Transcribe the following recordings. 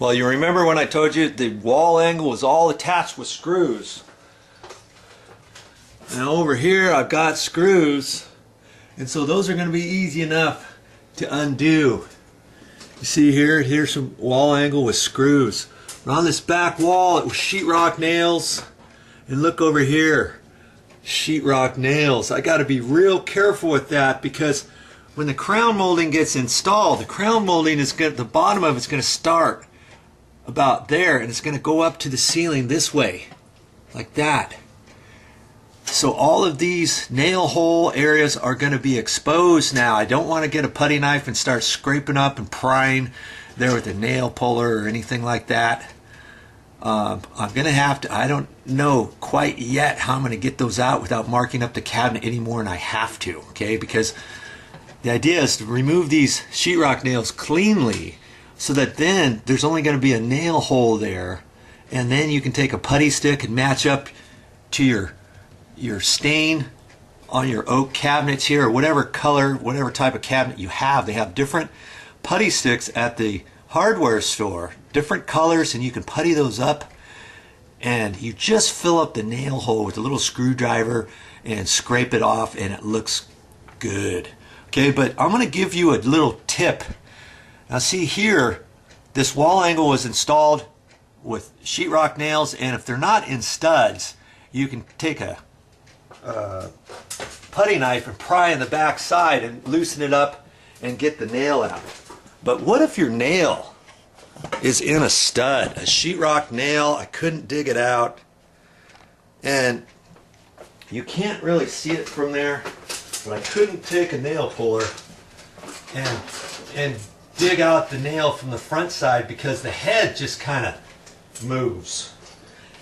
Well, you remember when I told you the wall angle was all attached with screws. Now over here I've got screws, and so those are going to be easy enough to undo. You see here's some wall angle with screws. But on this back wall it was sheetrock nails, and look over here, sheetrock nails. I got to be real careful with that, because when the crown molding gets installed, the crown molding is going, the bottom of it's going to start about there, and it's going to go up to the ceiling this way, like that. So all of these nail hole areas are going to be exposed now. I don't want to get a putty knife and start scraping up and prying there with a nail puller or anything like that. I'm going to have to, I don't know quite yet how I'm going to get those out without marking up the cabinet anymore, and I have to, okay? Because the idea is to remove these sheetrock nails cleanly, so that then there's only going to be a nail hole there, and then you can take a putty stick and match up to your stain on your oak cabinets here, or whatever color, whatever type of cabinet you have. They have different putty sticks at the hardware store, different colors, and you can putty those up, and you just fill up the nail hole with a little screwdriver and scrape it off, and it looks good. Okay, but I'm going to give you a little tip. Now see here, this wall angle was installed with sheetrock nails, and if they're not in studs, you can take a putty knife and pry in the back side and loosen it up and get the nail out. But what if your nail is in a stud, a sheetrock nail? I couldn't dig it out, and you can't really see it from there, but I couldn't take a nail puller and dig out the nail from the front side, because the head just kind of moves.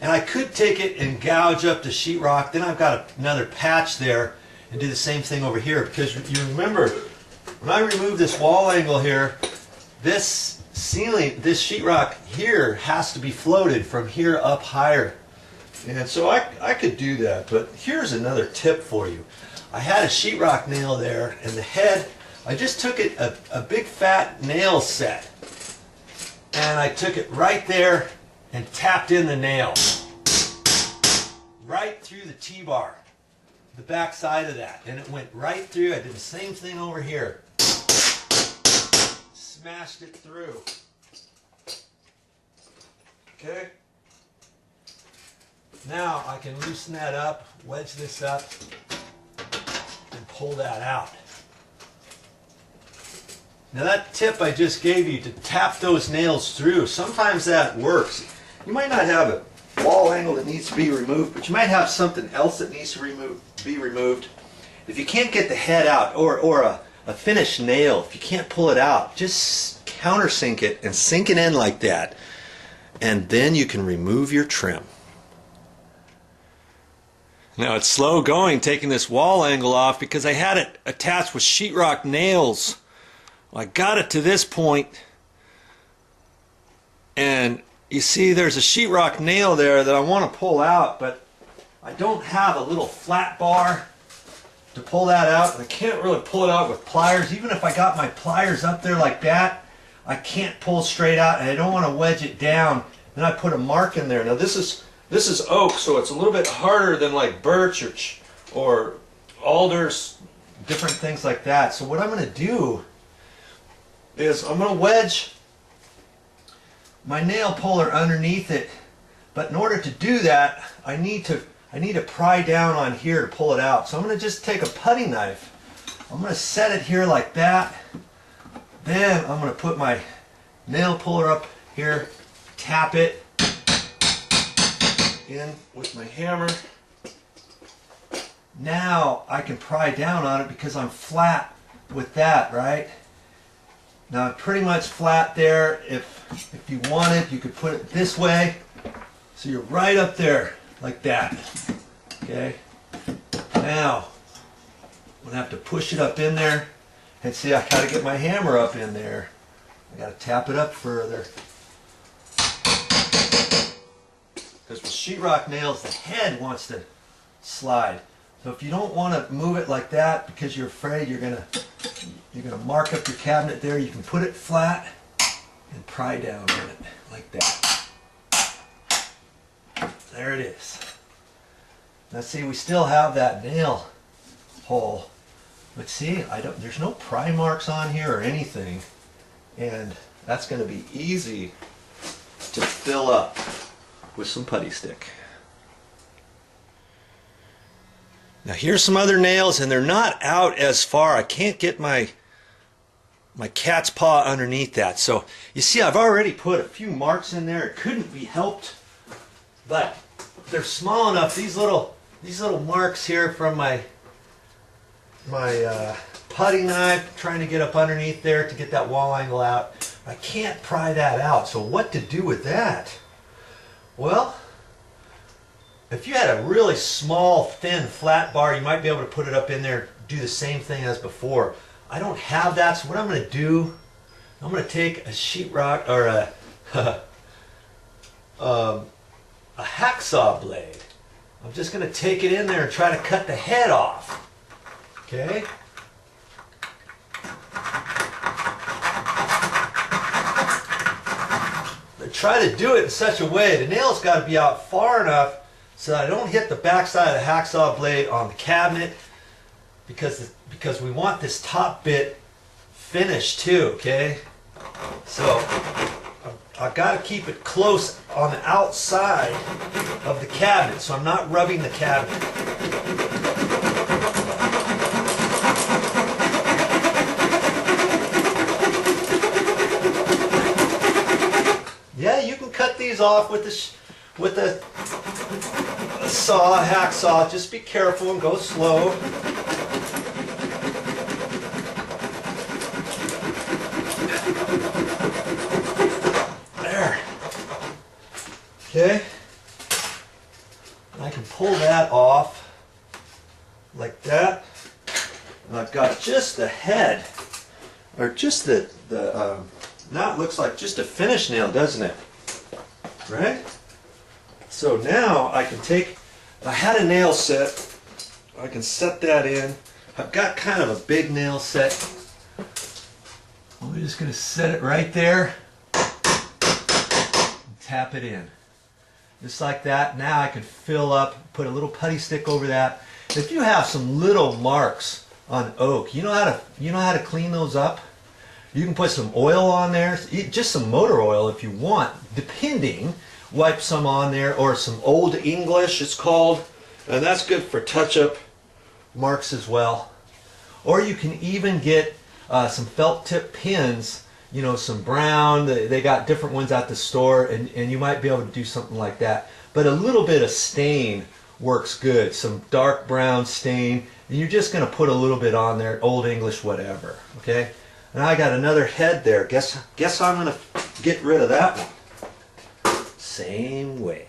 And I could take it and gouge up the sheetrock, then I've got another patch there, and do the same thing over here, because you remember when I remove this wall angle here, this ceiling, this sheetrock here has to be floated from here up higher. And so I could do that, but here's another tip for you. I had a sheetrock nail there, and the head, I just took it, a big fat nail set, and I took it right there and tapped in the nail right through the T-bar, the back side of that, and it went right through. I did the same thing over here, smashed it through. Okay, now I can loosen that up, wedge this up, and pull that out. Now that tip I just gave you to tap those nails through, sometimes that works. You might not have a wall angle that needs to be removed, but you might have something else that needs to be removed. If you can't get the head out, or a finished nail, if you can't pull it out, just countersink it and sink it in like that, and then you can remove your trim. Now it's slow going taking this wall angle off, because I had it attached with sheetrock nails. Well, I got it to this point, and you see there's a sheetrock nail there that I want to pull out, but I don't have a little flat bar to pull that out, and I can't really pull it out with pliers. Even if I got my pliers up there like that, I can't pull straight out, and I don't want to wedge it down. Then I put a mark in there. Now this is oak, so it's a little bit harder than like birch or alders, different things like that. So what I'm going to do is I'm going to wedge my nail puller underneath it, but in order to do that, I need to pry down on here to pull it out. So I'm going to just take a putty knife. I'm going to set it here like that. Then I'm going to put my nail puller up here, tap it in with my hammer. Now I can pry down on it because I'm flat with that, right? Now I'm pretty much flat there. If you wanted, you could put it this way, so you're right up there like that. Okay. Now I'm gonna have to push it up in there, and see, I gotta get my hammer up in there. I gotta tap it up further. Because with sheetrock nails, the head wants to slide. So if you don't want to move it like that because you're afraid you're gonna mark up your cabinet there, you can put it flat and pry down on it like that. There it is. Now see, we still have that nail hole, but see, there's no pry marks on here or anything, and that's going to be easy to fill up with some putty stick. Now here's some other nails, and they're not out as far. I can't get my cat's paw underneath that. So you see, I've already put a few marks in there. It couldn't be helped, but they're small enough. These little marks here from my putty knife, trying to get up underneath there to get that wall angle out. I can't pry that out. So what to do with that? Well, if you had a really small, thin, flat bar, you might be able to put it up in there, do the same thing as before. I don't have that, so what I'm going to do, I'm going to take a sheetrock or a hacksaw blade. I'm just going to take it in there and try to cut the head off. Okay? But try to do it in such a way, the nail's got to be out far enough so that I don't hit the backside of the hacksaw blade on the cabinet, because we want this top bit finished too, okay? So I've got to keep it close on the outside of the cabinet so I'm not rubbing the cabinet. Yeah, you can cut these off with a saw, hacksaw. Just be careful and go slow. There. Okay. I can pull that off like that. And I've got just the head, or just now it looks like just a finish nail, doesn't it? Right? So now I can take, I had a nail set, I can set that in. I've got kind of a big nail set. I'm just going to set it right there and tap it in. Just like that. Now I can fill up, put a little putty stick over that. If you have some little marks on oak, you know how to clean those up? You can put some oil on there, just some motor oil if you want, depending. Wipe some on there, or some Old English it's called, and that's good for touch-up marks as well. Or you can even get some felt tip pins, you know, some brown, they got different ones at the store, and you might be able to do something like that. But a little bit of stain works good, some dark brown stain, and you're just going to put a little bit on there, Old English whatever, okay? And I got another head there. Guess I'm going to get rid of that one. Same way.